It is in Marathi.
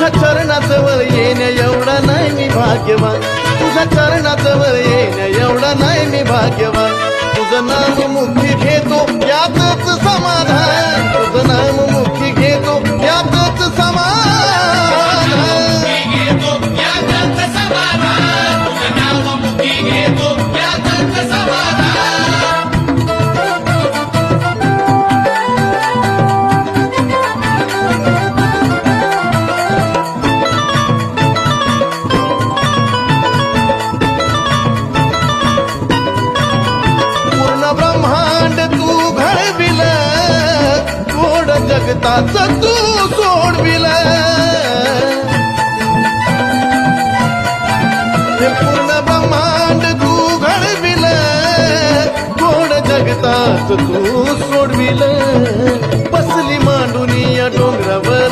तुझ्या चरणात वर येण्या एवढा नाही मी भाग्यवान, तुझ्या चरणात वर येण्या एवढा नाही मी भाग्यवान. तुझं नाम मुखी घेतो यातच समाधान, तुझं नाम मुखी घेतो यातच समाधान. ब्रह्मांड तू घडविल, गोड जगताच तू सोडविल. हे पूर्ण ब्रह्मांड तू घडविल, गोड जगताच तू सोडविल.